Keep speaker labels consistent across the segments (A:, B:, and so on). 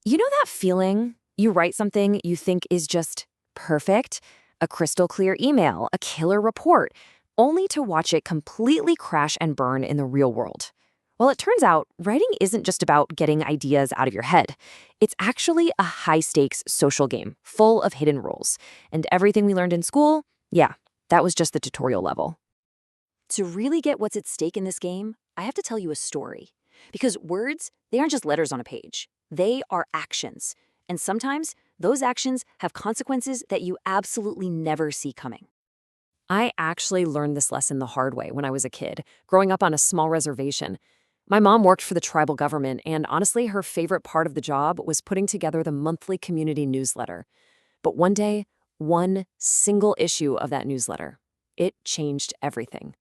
A: You know that feeling? You write something you think is just perfect, a crystal clear email, a killer report, only to watch it completely crash and burn in the real world. Well, it turns out writing isn't just about getting ideas out of your head. It's actually a high stakes social game full of hidden rules. And everything we learned in school, yeah, that was just the tutorial level. To really get what's at stake in this game, I have to tell you a story. Because words, they aren't just letters on a page. They are actions. And sometimes those actions have consequences that you absolutely never see coming. I actually learned this lesson the hard way when I was a kid, growing up on a small reservation. My mom worked for the tribal government, and honestly, her favorite part of the job was putting together the monthly community newsletter. But one day, one single issue of that newsletter, it changed everything.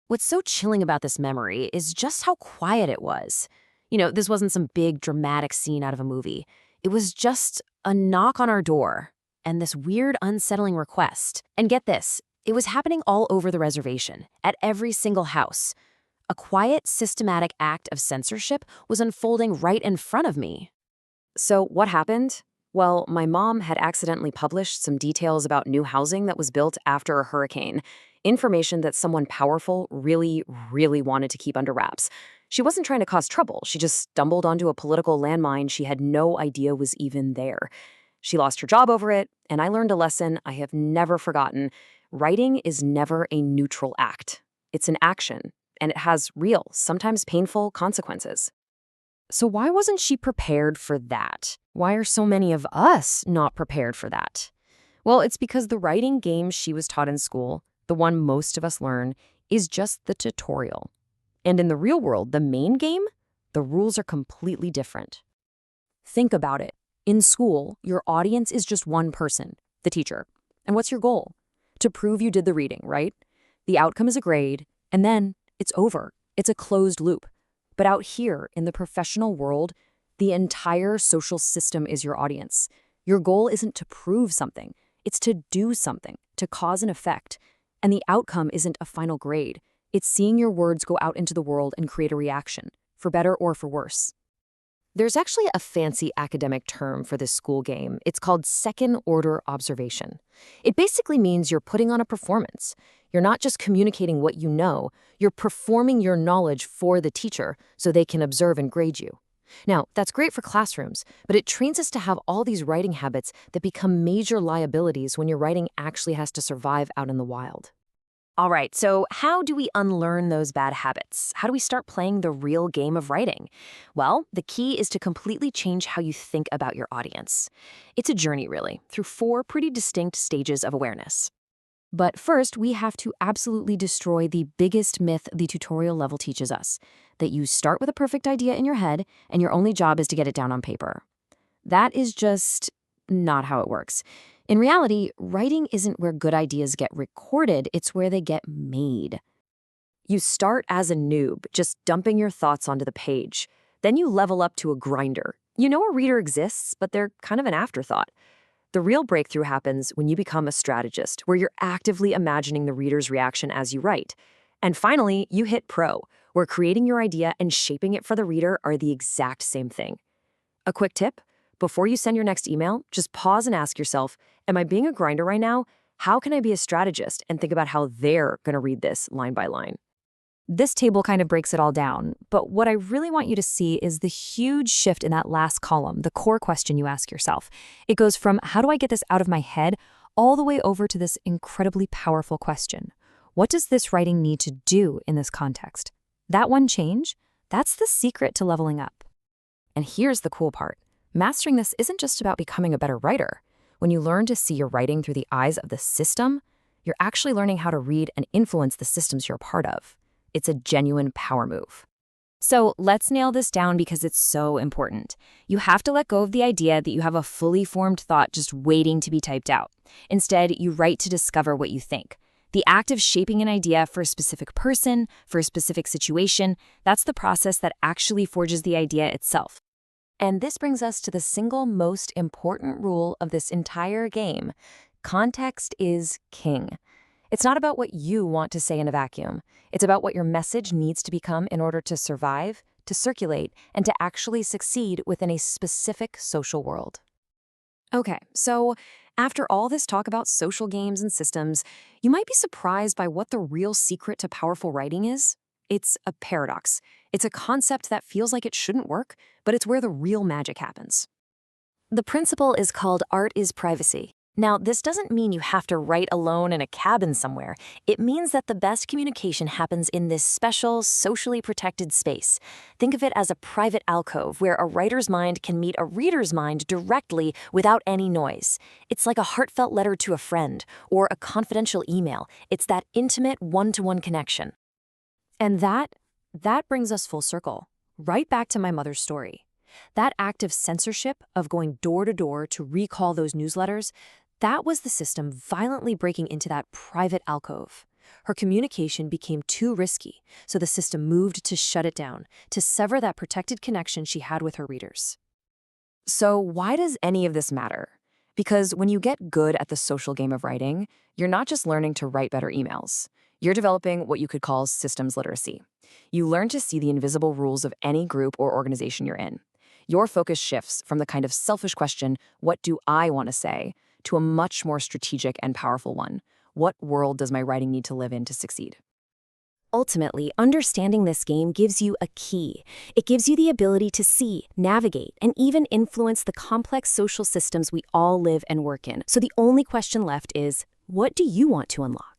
A: What's so chilling about this memory is just how quiet it was. This wasn't some big dramatic scene out of a movie. It was just a knock on our door and this weird, unsettling request. And get this, it was happening all over the reservation, at every single house. A quiet, systematic act of censorship was unfolding right in front of me. So what happened? Well, my mom had accidentally published some details about new housing that was built after a hurricane, information that someone powerful really, really wanted to keep under wraps. She wasn't trying to cause trouble. She just stumbled onto a political landmine she had no idea was even there. She lost her job over it, and I learned a lesson I have never forgotten. Writing is never a neutral act. It's an action, and it has real, sometimes painful consequences. So why wasn't she prepared for that? Why are so many of us not prepared for that? Well, it's because the writing game she was taught in school, the one most of us learn, is just the tutorial. And in the real world, the main game, the rules are completely different. Think about it. In school, your audience is just one person, the teacher. And what's your goal? To prove you did the reading, right? The outcome is a grade, and then it's over. It's a closed loop. But out here, in the professional world, the entire social system is your audience. Your goal isn't to prove something. It's to do something, to cause an effect. And the outcome isn't a final grade. It's seeing your words go out into the world and create a reaction, for better or for worse. There's actually a fancy academic term for this school game. It's called second-order observation. It basically means you're putting on a performance. You're not just communicating what you know, you're performing your knowledge for the teacher so they can observe and grade you. Now, that's great for classrooms, but it trains us to have all these writing habits that become major liabilities when your writing actually has to survive out in the wild. All right, so how do we unlearn those bad habits? How do we start playing the real game of writing? Well, the key is to completely change how you think about your audience. It's a journey, really, through 4 pretty distinct stages of awareness. But first, we have to absolutely destroy the biggest myth the tutorial level teaches us, that you start with a perfect idea in your head and your only job is to get it down on paper. That is just not how it works. In reality, writing isn't where good ideas get recorded, it's where they get made. You start as a noob, just dumping your thoughts onto the page. Then you level up to a grinder. You know a reader exists, but they're kind of an afterthought. The real breakthrough happens when you become a strategist, where you're actively imagining the reader's reaction as you write. And finally, you hit pro, where creating your idea and shaping it for the reader are the exact same thing. A quick tip: before you send your next email, just pause and ask yourself, am I being a grinder right now? How can I be a strategist and think about how they're going to read this line by line? This table kind of breaks it all down, but what I really want you to see is the huge shift in that last column, the core question you ask yourself. It goes from, how do I get this out of my head, all the way over to this incredibly powerful question. What does this writing need to do in this context? That one change, that's the secret to leveling up. And here's the cool part. Mastering this isn't just about becoming a better writer. When you learn to see your writing through the eyes of the system, you're actually learning how to read and influence the systems you're a part of. It's a genuine power move. So let's nail this down because it's so important. You have to let go of the idea that you have a fully formed thought just waiting to be typed out. Instead, you write to discover what you think. The act of shaping an idea for a specific person, for a specific situation, that's the process that actually forges the idea itself. And this brings us to the single most important rule of this entire game. Context is king. It's not about what you want to say in a vacuum. It's about what your message needs to become in order to survive, to circulate, and to actually succeed within a specific social world. Okay, so after all this talk about social games and systems, you might be surprised by what the real secret to powerful writing is. It's a paradox. It's a concept that feels like it shouldn't work, but it's where the real magic happens. The principle is called art is privacy. Now, this doesn't mean you have to write alone in a cabin somewhere. It means that the best communication happens in this special, socially protected space. Think of it as a private alcove where a writer's mind can meet a reader's mind directly without any noise. It's like a heartfelt letter to a friend or a confidential email. It's that intimate one-to-one connection. And that brings us full circle, right back to my mother's story. That act of censorship, of going door to door to recall those newsletters, that was the system violently breaking into that private alcove. Her communication became too risky, so the system moved to shut it down, to sever that protected connection she had with her readers. So why does any of this matter? Because when you get good at the social game of writing, you're not just learning to write better emails. You're developing what you could call systems literacy. You learn to see the invisible rules of any group or organization you're in. Your focus shifts from the kind of selfish question, what do I want to say, to a much more strategic and powerful one. What world does my writing need to live in to succeed? Ultimately, understanding this game gives you a key. It gives you the ability to see, navigate, and even influence the complex social systems we all live and work in. So the only question left is, what do you want to unlock?